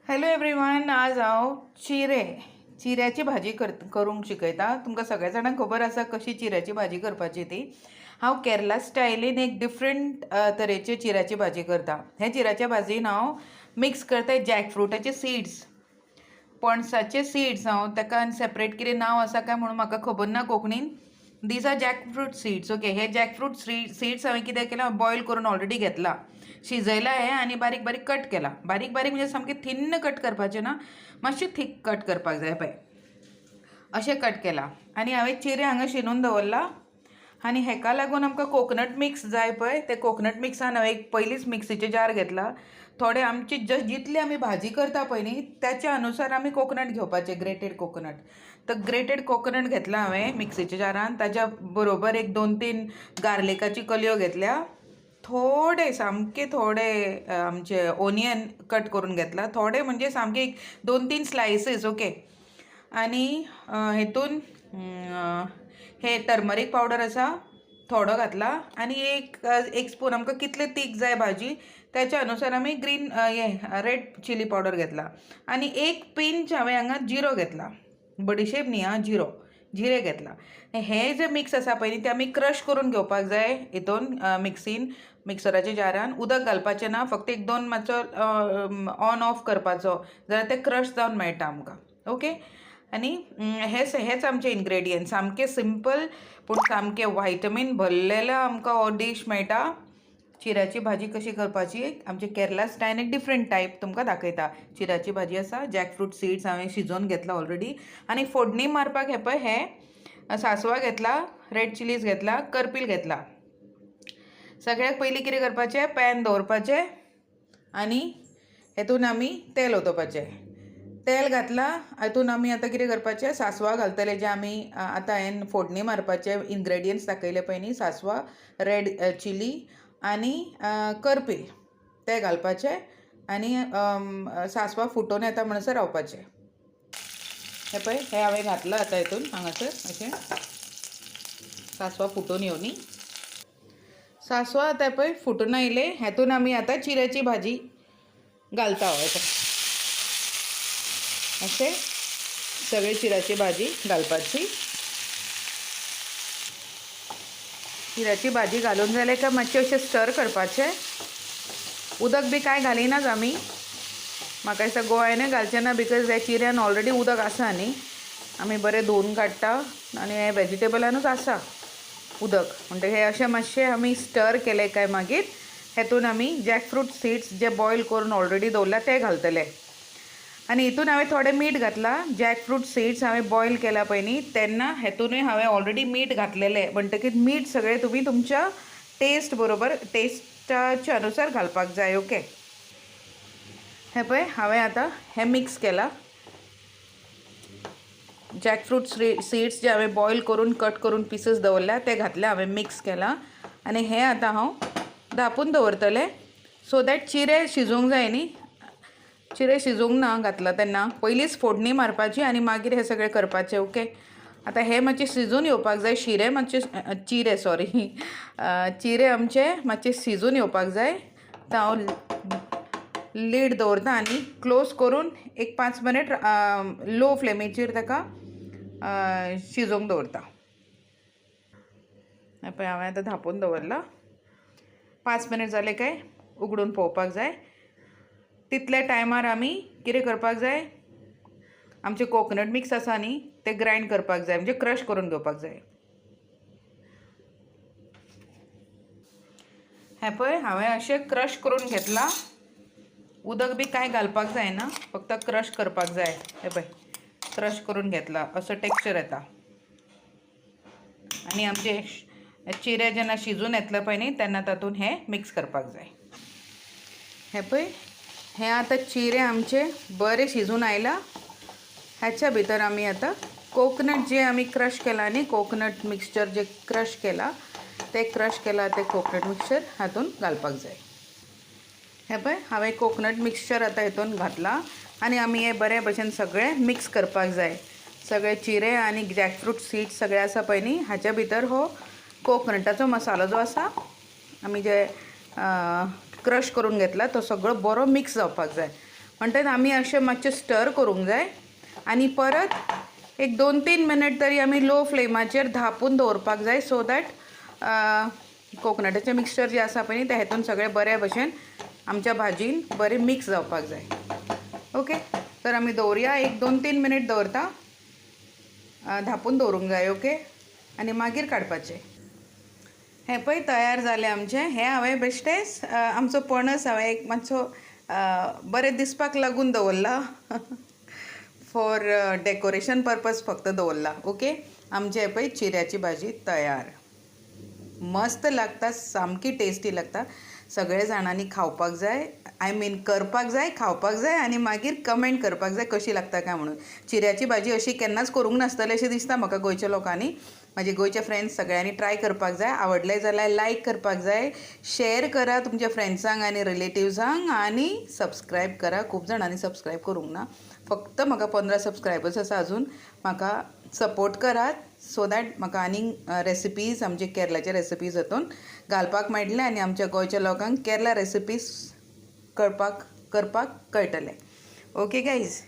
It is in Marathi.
हॅलो एवरीवन, आज हांव चिऱ्याची भाजी करूंक शिकयता। तुमकां सगळ्या जाणांक खबर आसा कशी चिऱ्याची भाजी करपाची ती। हांव केरला स्टायलीन एक डिफरंट तरेची चिऱ्याची भाजी करता। हे चिऱ्याच्या भाजीन हांव मिक्स करता जॅकफ्रुटाचे सीड्स, पणसाचे सीड्स। हांव ताका सेपरेट कितें नांव आसा काय म्हणून म्हाका खबर ना कोंकणीन। These are jackfruit seeds. Okay, हे जॅकफ्रूट सीड्स हांवें कितें केलां, बॉयल करून ऑलरेडी घेतला, शिजयला हे आनी बारीक बारीक कट केला। बारीक बारीक म्हणजे सामके थिन्न कट करपाचे ना, मातशें थिक कट करपाक जाय पळय, अशें कट केला। आनी हांवें चिरे हांगा शिनून दवरला। आनी हेका लागून आमकां कोकोनट मिक्स जाय पळय, ते कोकोनट मिक्सान हांवें एक पयलींच मिक्सीचे जार घेतला। थोडे आमची जितली आमी भाजी करता पळय न्ही, त्याच्या अनुसार आमी कोकोनट घेवपाचे, ग्रेटेड कोकोनट। तर ग्रेटेड कोकोनट घेतला हांवें मिक्सीच्या जारान। ताच्या बरोबर एक 2-3 गार्लिकाची कलयो घेतल्या। थोडे सामके थोडे आमचे ओनियन कट करून घेतला, थोडे म्हणजे सामके एक 2-3 स्लायसीस। ओके, आनी हेतून हे टर्मरीक पावडर आसा थोडो घातला। आनी एक स्पून आमकां कितले तीख जाय भाजी त्याच्या अनुसार आमी ग्रीन रेड चिली पावडर घेतला। आनी एक पिंच हांवें हांगा जिरो घेतला, बडीशेप न्ही आं, जिरे घेतला। हे जे मिक्स आसा पळय न्ही, ते आमी क्रश करून घेवपाक जाय हितून मिक्सराच्या जारान। उदक घालपाचें ना, फक्त एक 2 मातसो ऑन ऑफ करपाचो, जाल्यार ते क्रश जावन मेळटा आमकां। ओके, आनी हेच आमचे इन्ग्रेडियंट्स, सामके सिंपल पूण सामके व्हायटमीन भरलेलो आमकां हो डीश मेळटा। चिऱ्याची भाजी कशी करपाची, आमचे केरला स्टायल एक डिफरंट टायप तुमकां दाखयता। चिऱ्याची भाजी आसा, जॅकफ्रूट सीड्स हांवें शिजोवन घेतला ऑलरेडी। आनी फोडणी मारपाक हे पळय, हे सांसवा घेतला, रेड चिलीज घेतला, करपील घेतला। सगळ्यात पयलीं कितें करपाचें, पॅन दवरपाचें आनी हेतून आमी तेल ओतोवपाचें। तेल घातला, हातून आमी आतां कितें करपाचें, सांसवा घालतले, जे आमी आतां हांवें फोडणी मारपाचे इन्ग्रेडियंट्स दाखयले पळय न्ही, सांसवा, रेड चिली आनी करपील, ते घालपाचे। आनी सांसवा फुटोन येता म्हणसर रावपाचें। हे पळय, हे हांवें घातला आतां हितून हांगासर अशें सांसवा फुटून येवनी। सांसवा आतां पळय फुटून आयले, हेतून आमी आतां चिऱ्याची भाजी घालता। अशें सगळी चिऱ्याची भाजी घालपाची। चिऱ्याची भाजी घालून जालें काय मातशें अशें स्टर करपाचें। उदक बी कांय घालिनाच आमी, म्हाका दिसता गोवायनूय घालचें ना, बिकॉज हे चिऱ्यान ऑलरेडी उदक आसा न्ही, आमी बरें धुवन काडटा आनी हे वेजिटेबलानूच आसा उदक। म्हणटकीर हे अशें मातशें आमी स्टर केलें काय मागीर हेतून आमी जॅकफ्रूट सीड्स जे बॉयल करून ऑलरेडी दवरला ते घालतले। आनी हितून हांवें थोडें मीठ घातला। जॅकफ्रूट सीड्स हांवें बॉयल केला पळय न्ही, तेन्ना हेतूनय हांवें ऑलरेडी मीठ घातलेलें, म्हणटकीर मीठ सगळें तुमी तुमच्या टेस्ट बरोबर, टेस्टाच्या अनुसार घालपाक जाय। ओके, हे पळय हांवें आतां हे मिक्स केला। जॅकफ्रूट सीड्स जे हांवें बॉयल करून कट करून पीसीस दवरल्या ते घातले, हांवें मिक्स केला। आनी हे आतां हांव धापून दवरतलें, सो दॅट चिरे शिजूंक जाय न्ही। चिरे शिजूंक ना घातला तेन्ना, पयलींच फोडणी मारपाची आनी मागीर हे सगळें करपाचें। ओके, आतां हे मातशें शिजून येवपाक जाय, चिरे आमचे मातशे शिजून येवपाक जाय। आतां हांव लीड दवरता आनी क्लोज करून एक 5 मिनट लो फ्लेमीचेर ताका शिजोवंक दवरता। पळय हांवें आतां धांपून दवरला, 5 मिनट जाले काय उगडून पळोवपाक जाय। तितल्या टायमार आमी कितें करपाक जाय, आमचे कोकोनट मिक्स आसा न्ही, ते ग्रायंड करपाक जाय, म्हणजे क्रश करून घेवपाक जाय। हे पळय हांवें अशें क्रश करून घेतला, उदक बी कांय घालपाक जायना, फक्त क्रश करपाक जाय। हे पळय क्रश करून घेतला, असो टेक्स्चर येता। आनी आमचे चिरे जेन्ना शिजून येतले पळय न्ही, तेन्ना तातूंत हे मिक्स करपाक जाय। हे पळय, हे आतां चिरे आमचे बरे शिजून आयला। ह्याच्या भितर आमी आतां कोकोनट जे आमी क्रश केला न्ही, कोकोनट मिक्सचर जे क्रश केला ते कोकोनट मिक्सचर हातून घालपाक जाय। हे पळय हांवें कोकोनट मिक्सचर आतां हितून घातला आनी आमी हे बरे भशेन सगळें मिक्स करपाक जाय। सगळे चिरे आनी जॅकफ्रूट सीड्स सगळे आसा पळय न्ही, हाच्या भितर हो कोकोनटाचो मसालो जो आसा, आमी जे क्रश करून घेतला तो सगळो बरो मिक्स जावपाक जाय। म्हणटच आमी अशें मातशें स्टर करूंक जाय आनी परत एक 2-3 मिनट तरी आमी लो फ्लेमाचेर धापून दवरपाक जाय सो दॅट कोकोनटाचें मिक्सचर जें आसा पळय न्ही तें हेतून सगळें बरे भशेन आमच्या भाजयेन बरें मिक्स जावपाक जाय. ओके, तर आमी दवरया एक 2-3 मिनट दवरता, धापून दवरूंक जाय. ओके, आनी मागीर काडपाचें. हें पळय तयार जालें आमचें. हें हांवें बेश्टेंच आमचो पणस हांवें एक मातसो बरें दिसपाक लागून दवरला फॉर डेकोरेशन पर्पज फक्त दवरला. ओके, आमचें हें पळय चिऱ्याची भाजी तयार. मस्त लागता, सामकी टेस्टी लागता. सगळे जाणांनी खावपाक जाय, आय मीन करपाक जाय, खावपाक जाय आनी मागीर कमेंट करपाक जाय कशी लागता काय म्हणून. चिऱ्याची भाजी अशी केन्नाच करूंक नासतली अशें दिसता म्हाका गोंयच्या लोकांनी. म्हाजे गोंयचे फ्रेंड्स सगळ्यांनी ट्राय करपाक जाय. आवडलें जाल्यार लायक करपाक जाय, शेअर करा तुमच्या फ्रेंड्सांक आनी रिलेटिव्जांक आनी सबस्क्रायब करा. खूब जाणांनी सबस्क्रायब करूंक ना, फक्त म्हाका 15 सबस्क्रायबर्स आसा अजून. म्हाका सपोर्ट करात सो दॅट म्हाका आनीक रेसिपीज आमचे केरलाचे रेसिपीज हातून घालपाक मेळटले आनी आमच्या गोंयच्या लोकांक केरला रेसिपीज करपाक कळटलें. Okay guys.